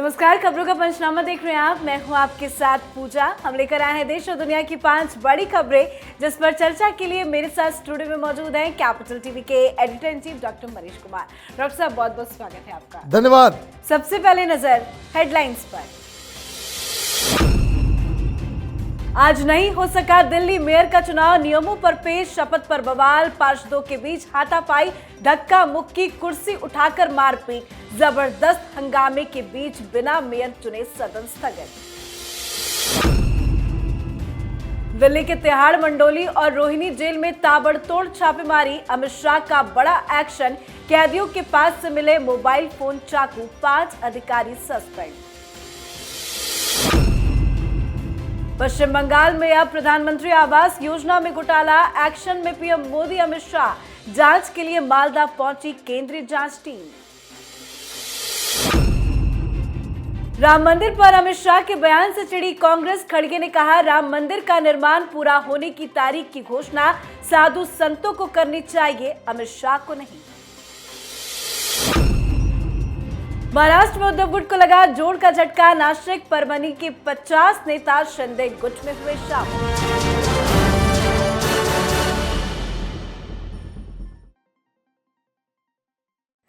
नमस्कार, खबरों का पंचनामा देख रहे हैं आप। मैं हूं आपके साथ पूजा। हम लेकर आए हैं देश और दुनिया की 5 बड़ी खबरें, जिस पर चर्चा के लिए मेरे साथ स्टूडियो में मौजूद हैं कैपिटल टीवी के editor in chief doctor Manish Kumar. Doctor साहब, बहुत बहुत स्वागत है आपका। धन्यवाद। सबसे पहले नजर हेडलाइंस पर। आज नहीं हो सका दिल्ली मेयर का चुनाव, नियमों पर पेश शपथ पर बवाल, पार्षदों के बीच हाथापाई, धक्का मुक्की, कुर्सी उठाकर मारपीट, जबरदस्त हंगामे के बीच बिना मेयर चुने सदन स्थगित। दिल्ली के तिहाड़, मंडोली और रोहिणी जेल में ताबड़तोड़ छापेमारी, अमित शाह का बड़ा एक्शन, कैदियों के पास से मिले मोबाइल फोन, चाकू, 5 अधिकारी सस्पेंड। पश्चिम बंगाल में अब प्रधानमंत्री आवास योजना में घोटाला, एक्शन में पीएम मोदी, अमित शाह, जांच के लिए मालदा पहुंची केंद्रीय जांच टीम। राम मंदिर पर अमित शाह के बयान से चिढ़ी कांग्रेस, खड़गे ने कहा राम मंदिर का निर्माण पूरा होने की तारीख की घोषणा साधु संतों को करनी चाहिए, अमित शाह को नहीं। महाराष्ट्र में उद्धव गुट को लगा जोड़ का झटका, नासिक परभनी के 50 नेता शिंदे गुट में हुए शामिल।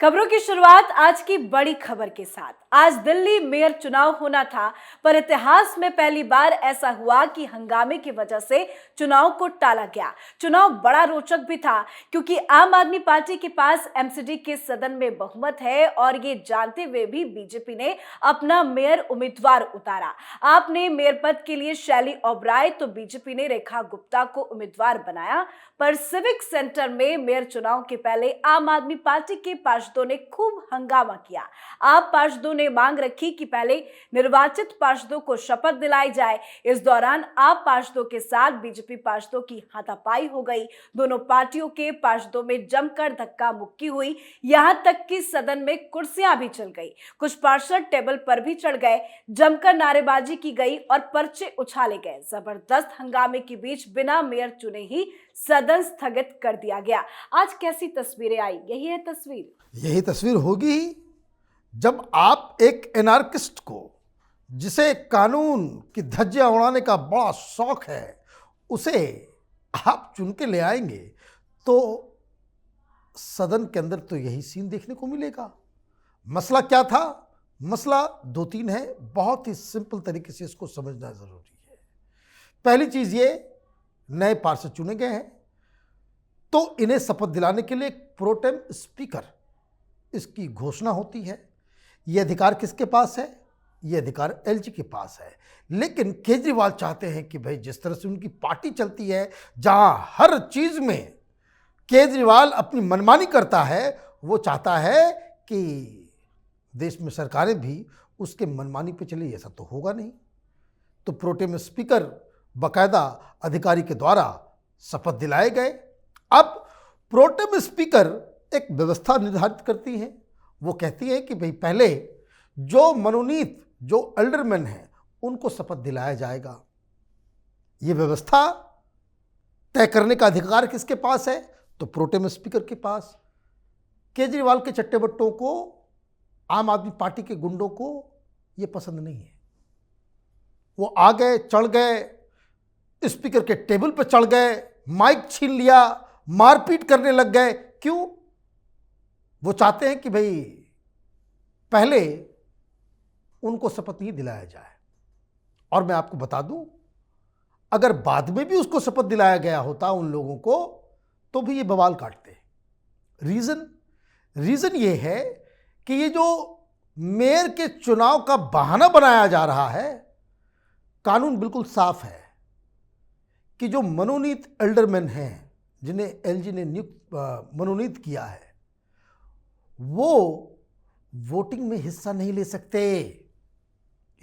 खबरों की शुरुआत आज की बड़ी खबर के साथ। आज दिल्ली मेयर चुनाव होना था, पर इतिहास में पहली बार ऐसा हुआ कि हंगामे की वजह से चुनाव को टाला गया। चुनाव बड़ा रोचक भी था, क्योंकि आम आदमी पार्टी के पास एमसीडी के सदन में बहुमत है और ये जानते हुए भी बीजेपी ने अपना मेयर उम्मीदवार उतारा। आपने मेयर पद के लिए शैली ओबराय तो बीजेपी ने रेखा गुप्ता को उम्मीदवार बनाया, पर सिविक सेंटर में मेयर चुनाव के पहले आम आदमी पार्टी के पार्षदों ने खूब हंगामा किया। आप पार्षदों ने मांग रखी कि पहले निर्वाचित पार्षदों को शपथ दिलाई जाए। इस दौरान आप पार्षदों के साथ बीजेपी पार्षदों की हाथापाई हो गई। दोनों पार्टियों के पार्षदों में जमकर धक्का मुक्की हुई, यहां तक कि सदन में कुर्सियां भी चल गई। कुछ पार्षद टेबल पर भी चढ़ गए, जमकर नारेबाजी की गई और पर्चे उछाले गए। जबरदस्त हंगामे के बीच बिना मेयर चुने ही सदन स्थगित कर दिया गया। आज कैसी तस्वीरें आई, यही तस्वीर होगी ही जब आप एक एनार्किस्ट को, जिसे कानून की धज्जियां उड़ाने का बड़ा शौक है, उसे आप चुन के ले आएंगे तो सदन के अंदर तो यही सीन देखने को मिलेगा। मसला क्या था? मसला 2-3 है, बहुत ही सिंपल तरीके से इसको समझना जरूरी है। पहली चीज ये, नए पार्षद चुने गए हैं तो इन्हें शपथ दिलाने के लिए प्रोटेम स्पीकर, इसकी घोषणा होती है। यह अधिकार किसके पास है? यह अधिकार एलजी के पास है। लेकिन केजरीवाल चाहते हैं कि भाई जिस तरह से उनकी पार्टी चलती है, जहां हर चीज में केजरीवाल अपनी मनमानी करता है, वो चाहता है कि देश में सरकारें भी उसके मनमानी पे चले। ऐसा तो होगा नहीं। तो प्रोटेम स्पीकर बाकायदा अधिकारी के द्वारा शपथ दिलाए गए। अब प्रोटेम स्पीकर एक व्यवस्था निर्धारित करती है। वो कहती है कि भाई पहले जो मनोनीत, जो एल्डरमैन हैं, उनको शपथ दिलाया जाएगा। ये व्यवस्था तय करने का अधिकार किसके पास है? तो प्रोटेम स्पीकर के पास। केजरीवाल के चट्टे बट्टों को, आम आदमी पार्टी के गुंडों को ये पसंद नहीं है। वो आ गए, चढ़ गए, स्पीकर के टेबल पर चढ़ गए, माइक छीन लिया, मारपीट करने लग गए। क्यों? वो चाहते हैं कि भाई पहले उनको शपथ नहीं दिलाया जाए। और मैं आपको बता दूं, अगर बाद में भी उसको शपथ दिलाया गया होता उन लोगों को, तो भी ये बवाल काटते। रीजन ये है कि ये जो मेयर के चुनाव का बहाना बनाया जा रहा है, कानून बिल्कुल साफ है कि जो मनोनीत एल्डरमैन हैं, जिन्हें एलजी ने मनोनीत किया है, वो वोटिंग में हिस्सा नहीं ले सकते।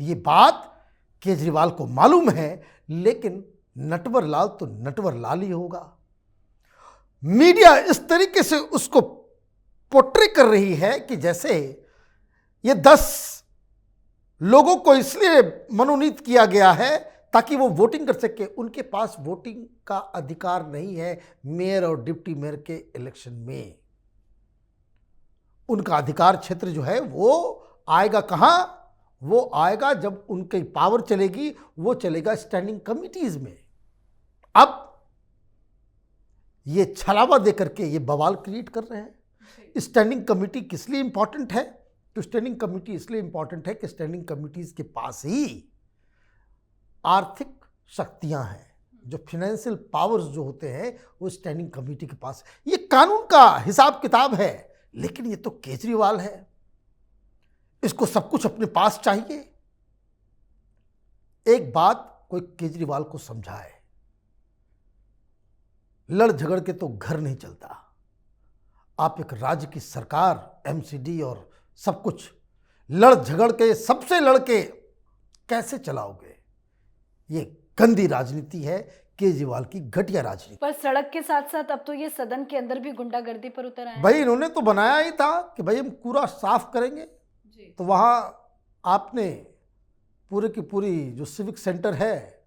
ये बात केजरीवाल को मालूम है, लेकिन नटवर लाल तो नटवर लाल ही होगा। मीडिया इस तरीके से उसको पोर्ट्रे कर रही है कि जैसे ये 10 लोगों को इसलिए मनोनीत किया गया है ताकि वो वोटिंग कर सके। उनके पास वोटिंग का अधिकार नहीं है मेयर और डिप्टी मेयर के इलेक्शन में। उनका अधिकार क्षेत्र जो है वो आएगा कहां? वो आएगा जब उनकी पावर चलेगी, वो चलेगा स्टैंडिंग कमिटीज में। अब ये छलावा देकर के ये बवाल क्रिएट कर रहे हैं। स्टैंडिंग कमिटी किस लिए इंपॉर्टेंट है? तो स्टैंडिंग कमिटी इसलिए इंपॉर्टेंट है कि स्टैंडिंग कमिटीज के पास ही आर्थिक शक्तियां हैं, जो फाइनेंशियल पावर्स जो होते हैं वो स्टैंडिंग कमेटी के पास। ये कानून का हिसाब किताब है, लेकिन ये तो केजरीवाल है, इसको सब कुछ अपने पास चाहिए। एक बात कोई केजरीवाल को समझाए, लड़ झगड़ के तो घर नहीं चलता। आप एक राज्य की सरकार, एमसीडी और सब कुछ लड़ झगड़ के, सबसे लड़के कैसे चलाओगे? ये गंदी राजनीति है, केजरीवाल की घटिया राजनीति। पर सड़क के साथ साथ अब तो ये सदन के अंदर भी गुंडागर्दी पर उतर आए हैं। भाई इन्होंने तो बनाया ही था कि भाई हम कूड़ा साफ करेंगे जी। तो वहाँ आपने पूरे की पूरी जो सिविक सेंटर है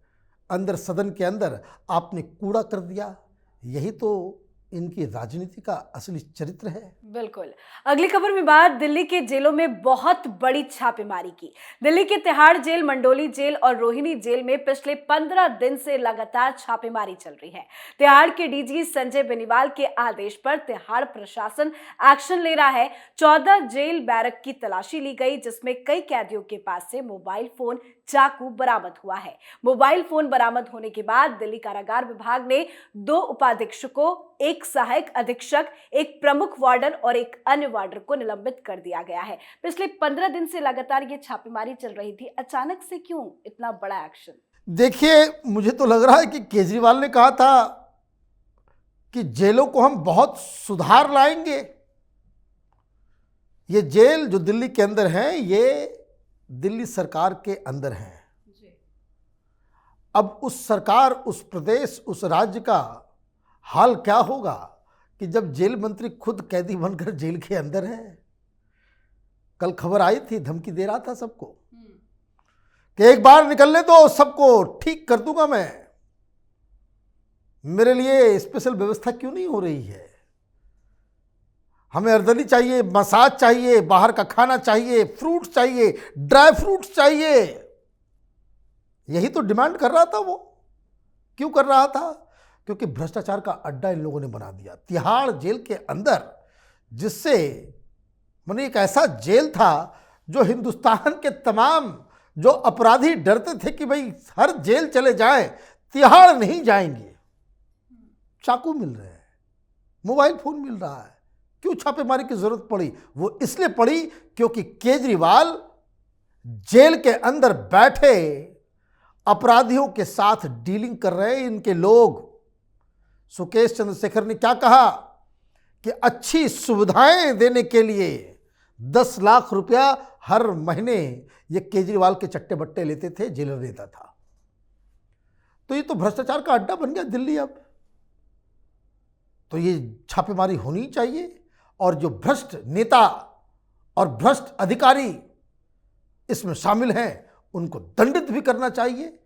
अंदर, सदन के अंदर आपने कूड़ा कर दिया। यही तो इनकी राजनीति का असली चरित्र है। बिल्कुल। अगली खबर में बात दिल्ली के जेलों में बहुत बड़ी छापेमारी की। दिल्ली के तिहाड़ जेल, मंडोली जेल और रोहिणी जेल में पिछले 15 दिन से लगातार छापेमारी चल रही है। तिहाड़ के डीजी संजय बेनीवाल के आदेश पर तिहाड़ प्रशासन एक्शन ले रहा है। 14 जेल बैरक की तलाशी ली गई, जिसमें कई कैदियों के पास से मोबाइल फोन, चाकू बरामद हुआ है। मोबाइल फोन बरामद होने के बाद दिल्ली कारागार विभाग ने 2 उपाधीक्षकों, एक सहायक अधीक्षक, एक प्रमुख वार्डन और एक अन्य वार्डर को निलंबित कर दिया गया है। पिछले 15 दिन से लगातार ये छापेमारी चल रही थी, अचानक से क्यों इतना बड़ा एक्शन? देखिए, मुझे तो लग रहा है कि केजरीवाल ने कहा था कि जेलों को हम बहुत सुधार लाएंगे। ये जेल जो दिल्ली के अंदर है, ये दिल्ली सरकार के अंदर है। अब उस सरकार, उस प्रदेश, उस राज्य का हाल क्या होगा कि जब जेल मंत्री खुद कैदी बनकर जेल के अंदर है। कल खबर आई थी, धमकी दे रहा था सबको कि एक बार निकलने दो, सबको ठीक कर दूंगा मैं। मेरे लिए स्पेशल व्यवस्था क्यों नहीं हो रही है? हमें अर्दली चाहिए, मसाज चाहिए, बाहर का खाना चाहिए, फ्रूट्स चाहिए, ड्राई फ्रूट्स चाहिए। यही तो डिमांड कर रहा था वो। क्यों कर रहा था? क्योंकि भ्रष्टाचार का अड्डा इन लोगों ने बना दिया तिहाड़ जेल के अंदर, जिससे माने एक ऐसा जेल था जो हिंदुस्तान के तमाम जो अपराधी डरते थे कि भाई हर जेल चले जाएं, तिहाड़ नहीं जाएंगे। चाकू मिल रहे हैं, मोबाइल फोन मिल रहा है। क्यों छापेमारी की जरूरत पड़ी? वो इसलिए पड़ी क्योंकि केजरीवाल जेल के अंदर बैठे अपराधियों के साथ डीलिंग कर रहे हैं। इनके लोग, सुकेश चंद्रशेखर ने क्या कहा कि अच्छी सुविधाएं देने के लिए 10 लाख रुपया हर महीने ये केजरीवाल के चट्टे बट्टे लेते थे, जेलर देता था। तो ये तो भ्रष्टाचार का अड्डा बन गया दिल्ली अब। तो ये छापेमारी होनी चाहिए और जो भ्रष्ट नेता और भ्रष्ट अधिकारी इसमें शामिल हैं उनको दंडित भी करना चाहिए।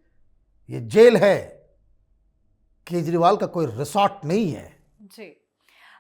ये जेल है, केजरीवाल का कोई रिसॉर्ट नहीं है जी।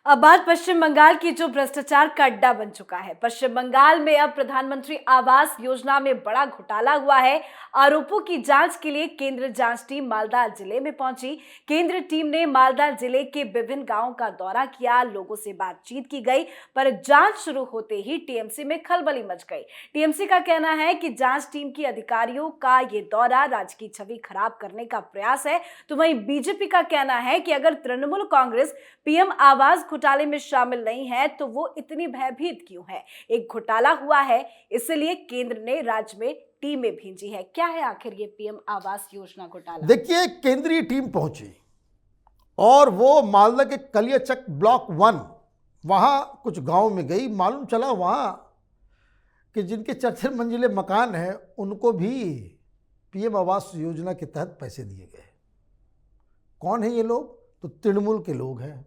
अब बात पश्चिम बंगाल की, जो भ्रष्टाचार का अड्डा बन चुका है। पश्चिम बंगाल में अब प्रधानमंत्री आवास योजना में बड़ा घोटाला हुआ है। आरोपों की जांच के लिए केंद्रीय जांच टीम मालदा जिले में पहुंची। केंद्रीय टीम ने मालदा जिले के विभिन्न गांवों का दौरा किया, लोगों से बातचीत की गई, पर जांच शुरू होते ही टीएमसी में खलबली मच गई। टीएमसी का कहना है कि जांच टीम की अधिकारियों का ये दौरा राज्य की छवि खराब करने का प्रयास है। तो वहीं बीजेपी का कहना है कि अगर तृणमूल कांग्रेस पीएम आवास घोटाले में शामिल नहीं है तो वो इतनी भयभीत क्यों है? एक घोटाला हुआ है, इसलिए केंद्र ने राज्य में टीमें भेजी है। क्या है आखिर ये पीएम आवास योजना घोटाला? देखिए, केंद्रीय टीम पहुंची और वो मालदा के कलियाचक ब्लॉक 1 वहां कुछ गांव में गई। मालूम चला वहां कि जिनके 4 मंजिले मकान हैं उनको भी पीएम आवास योजना के तहत पैसे दिए गए। कौन है ये लोग? तो तृणमूल के लोग हैं।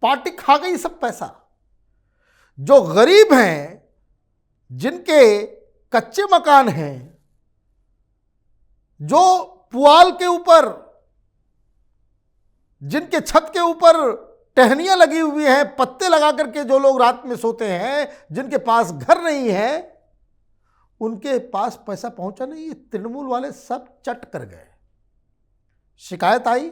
पार्टी खा गई सब पैसा। जो गरीब हैं, जिनके कच्चे मकान हैं, जो पुआल के ऊपर, जिनके छत के ऊपर टहनियां लगी हुई हैं, पत्ते लगा करके जो लोग रात में सोते हैं, जिनके पास घर नहीं है, उनके पास पैसा पहुंचा नहीं, ये तृणमूल वाले सब चट कर गए। शिकायत आई,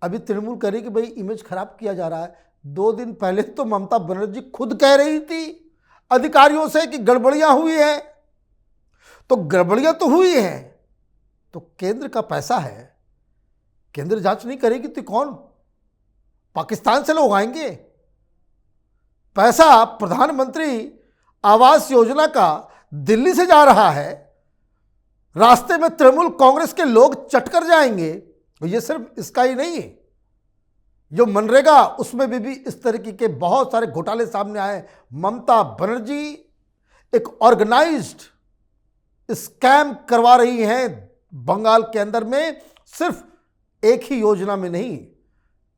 अभी तृणमूल कह कि भाई इमेज खराब किया जा रहा है। 2 दिन पहले तो ममता बनर्जी खुद कह रही थी अधिकारियों से कि गड़बड़ियां हुई हैं। तो गड़बड़ियां तो हुई हैं, तो केंद्र का पैसा है, केंद्र जांच नहीं करेगी तो कौन? पाकिस्तान से लोग आएंगे? पैसा प्रधानमंत्री आवास योजना का दिल्ली से जा रहा है, रास्ते में तृणमूल कांग्रेस के लोग चटकर जाएंगे। ये सिर्फ इसका ही नहीं, जो मनरेगा उसमें भी इस तरीके के बहुत सारे घोटाले सामने आए। ममता बनर्जी एक ऑर्गेनाइज्ड स्कैम करवा रही हैं बंगाल के अंदर में, सिर्फ एक ही योजना में नहीं,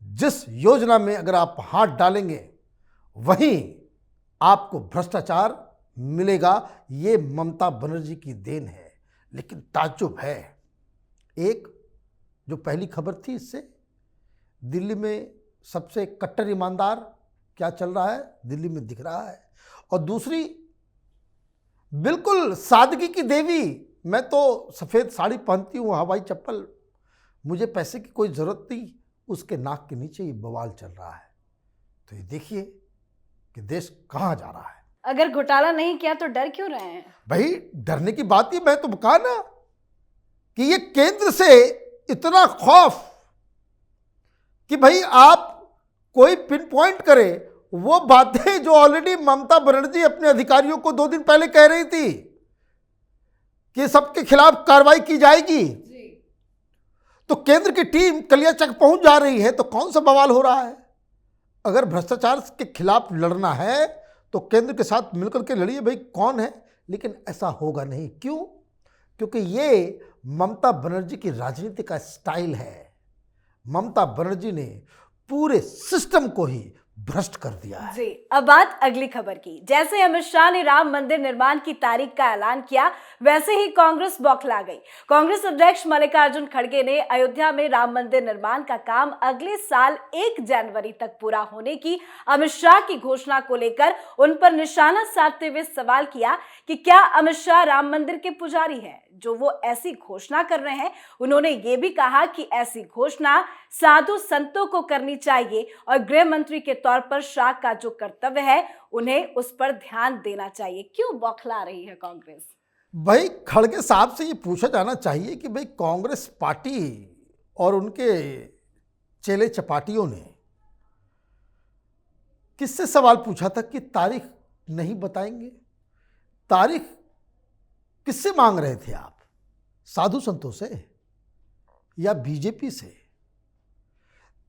जिस योजना में अगर आप हाथ डालेंगे वहीं आपको भ्रष्टाचार मिलेगा। ये ममता बनर्जी की देन है। लेकिन ताज्जुब है, एक जो पहली खबर थी, इससे दिल्ली में सबसे कट्टर ईमानदार क्या चल रहा है दिल्ली में दिख रहा है, और दूसरी बिल्कुल सादगी की देवी, मैं तो सफ़ेद साड़ी पहनती हूँ, हवाई चप्पल, मुझे पैसे की कोई ज़रूरत नहीं, उसके नाक के नीचे ये बवाल चल रहा है। तो ये देखिए कि देश कहाँ जा रहा है। अगर घोटाला नहीं किया तो डर क्यों रहे हैं? भाई डरने की बात ही, मैं तो कहा ना कि ये केंद्र से इतना खौफ कि भाई आप कोई पिन पॉइंट करे वो बातें जो ऑलरेडी ममता बनर्जी अपने अधिकारियों को 2 दिन पहले कह रही थी कि सबके खिलाफ कार्रवाई की जाएगी। तो केंद्र की टीम कलियाचक पहुंच जा रही है, तो कौन सा बवाल हो रहा है? अगर भ्रष्टाचार के खिलाफ लड़ना है तो केंद्र के साथ मिलकर के लड़िए, भाई कौन है। लेकिन ऐसा होगा नहीं। क्यों? क्योंकि ये ममता बनर्जी की राजनीति का स्टाइल है। ममता बनर्जी ने पूरे सिस्टम को ही भ्रष्ट कर दिया है। जी, अब बात अगली खबर की। जैसे अमित शाह ने राम मंदिर निर्माण की तारीख का ऐलान किया, वैसे ही कांग्रेस बौखला गई। कांग्रेस अध्यक्ष मल्लिकार्जुन खड़गे ने अयोध्या में राम मंदिर निर्माण का काम अगले साल 1 जनवरी तक पूरा होने की अमित शाह की घोषणा को लेकर उन पर निशाना साधते हुए सवाल किया कि क्या अमित शाह राम मंदिर के पुजारी हैं जो वो ऐसी घोषणा कर रहे हैं। उन्होंने ये भी कहा कि ऐसी घोषणा साधु संतों को करनी चाहिए और गृह मंत्री के तौर पर शाह का जो कर्तव्य है उन्हें उस पर ध्यान देना चाहिए। क्यों बौखला रही है कांग्रेस? भाई खड़गे साहब से ये पूछा जाना चाहिए कि भाई कांग्रेस पार्टी और उनके चेले चपाटियों ने किससे सवाल पूछा था कि तारीख नहीं बताएंगे? तारीख किससे मांग रहे थे आप? साधु संतों से या बीजेपी से?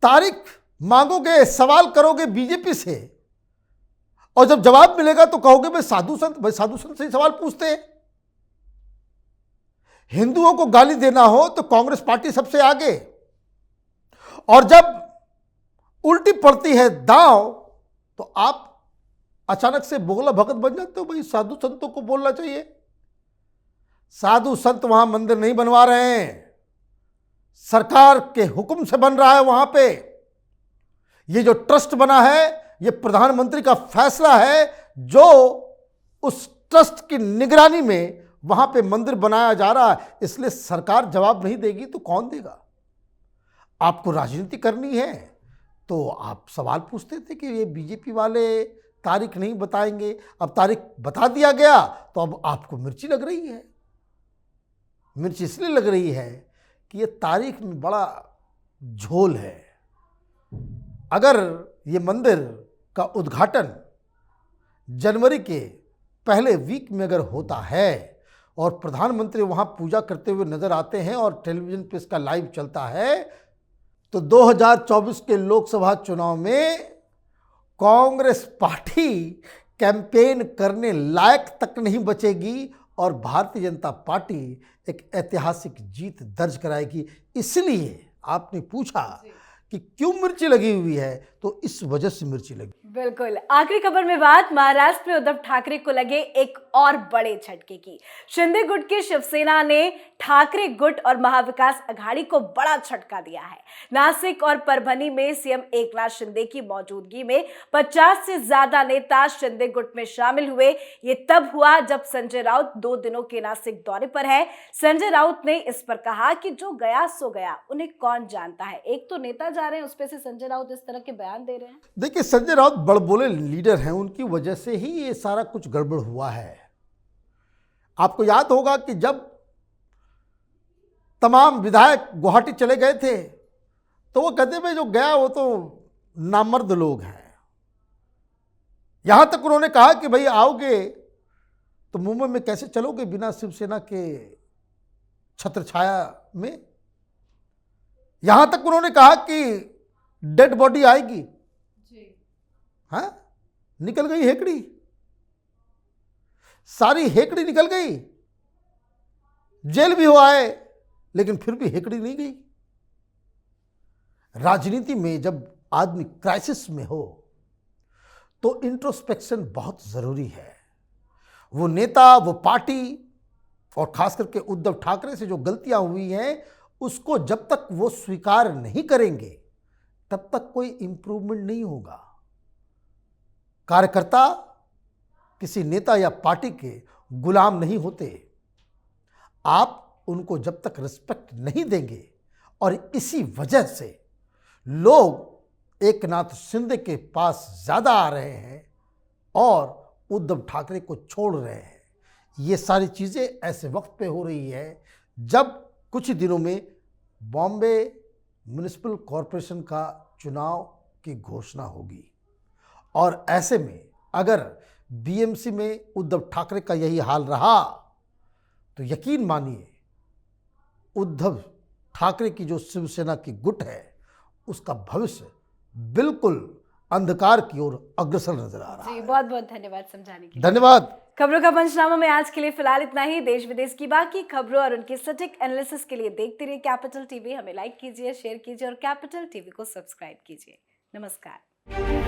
तारीख मांगोगे, सवाल करोगे बीजेपी से, और जब जवाब मिलेगा तो कहोगे भाई साधु संत। भाई साधु संत से ही सवाल पूछते हैं। हिंदुओं को गाली देना हो तो कांग्रेस पार्टी सबसे आगे, और जब उल्टी पड़ती है दांव तो आप अचानक से बोगला भगत बन जाते हो। भाई साधु संतों को बोलना चाहिए। साधु संत वहां मंदिर नहीं बनवा रहे हैं, सरकार के हुक्म से बन रहा है वहां पे। ये जो ट्रस्ट बना है ये प्रधानमंत्री का फैसला है, जो उस ट्रस्ट की निगरानी में वहां पे मंदिर बनाया जा रहा है। इसलिए सरकार जवाब नहीं देगी तो कौन देगा? आपको राजनीति करनी है तो आप सवाल पूछते थे कि ये बीजेपी वाले तारीख नहीं बताएंगे। अब तारीख बता दिया गया तो अब आपको मिर्ची लग रही है। मिर्ची इसलिए लग रही है कि ये तारीख में बड़ा झोल है। अगर ये मंदिर का उद्घाटन जनवरी के पहले वीक में अगर होता है और प्रधानमंत्री वहां पूजा करते हुए नजर आते हैं और टेलीविजन पे इसका लाइव चलता है, तो 2024 के लोकसभा चुनाव में कांग्रेस पार्टी कैंपेन करने लायक तक नहीं बचेगी और भारतीय जनता पार्टी एक ऐतिहासिक जीत दर्ज कराएगी। इसलिए आपने पूछा कि क्यों मिर्ची लगी हुई है, तो इस वजह से मिर्ची लगी। बिल्कुल। आखिरी खबर में बात महाराष्ट्र में उद्धव ठाकरे को लगे एक और बड़े झटके की। शिंदे गुट की शिवसेना ने ठाकरे गुट और महाविकास अघाड़ी को बड़ा झटका दिया है। नासिक और परभनी में सीएम एकनाथ शिंदे की मौजूदगी में 50 से ज्यादा नेता शिंदे गुट में शामिल हुए। ये तब हुआ जब संजय राउत 2 दिनों के नासिक दौरे पर है। संजय राउत ने इस पर कहा कि जो गया सो गया, उन्हें कौन जानता है। एक तो नेता जा रहे हैं, उस पे से संजय राउत इस तरह के बयान दे रहे हैं। देखिए, संजय राउत बड़बोले लीडर हैं, उनकी वजह से ही ये सारा कुछ गड़बड़ हुआ है। आपको याद होगा कि जब तमाम विधायक गुवाहाटी चले गए थे तो वो कहते भाई जो गया वो तो नामर्द लोग हैं। यहां तक उन्होंने कहा कि भाई आओगे तो मुंबई में कैसे चलोगे बिना शिवसेना के छत्र छाया में। यहां तक उन्होंने कहा कि डेड बॉडी आएगी। हाँ, निकल गई हेकड़ी, सारी हेकड़ी निकल गई। जेल भी हो आए लेकिन फिर भी हेकड़ी नहीं गई। राजनीति में जब आदमी क्राइसिस में हो तो इंट्रोस्पेक्शन बहुत जरूरी है। वो नेता, वो पार्टी और खास करके उद्धव ठाकरे से जो गलतियां हुई हैं उसको जब तक वो स्वीकार नहीं करेंगे तब तक कोई इंप्रूवमेंट नहीं होगा। कार्यकर्ता किसी नेता या पार्टी के गुलाम नहीं होते। आप उनको जब तक रिस्पेक्ट नहीं देंगे, और इसी वजह से लोग एकनाथ शिंदे के पास ज़्यादा आ रहे हैं और उद्धव ठाकरे को छोड़ रहे हैं। ये सारी चीज़ें ऐसे वक्त पे हो रही है जब कुछ दिनों में बॉम्बे म्युनिसिपल कॉरपोरेशन का चुनाव की घोषणा होगी, और ऐसे में अगर बीएमसी में उद्धव ठाकरे का यही हाल रहा तो यकीन मानिए उद्धव ठाकरे की जो शिवसेना की गुट है उसका भविष्य बिल्कुल अंधकार की ओर अग्रसर नजर आ रहा है। बहुत बहुत धन्यवाद समझाने के लिए। धन्यवाद। खबरों का पंचनामा में आज के लिए फिलहाल इतना ही। देश विदेश की बाकी खबरों और उनकी सटीक एनालिसिस के लिए देखते रहिए कैपिटल टीवी। हमें लाइक कीजिए, शेयर कीजिए और कैपिटल टीवी को सब्सक्राइब कीजिए। नमस्कार।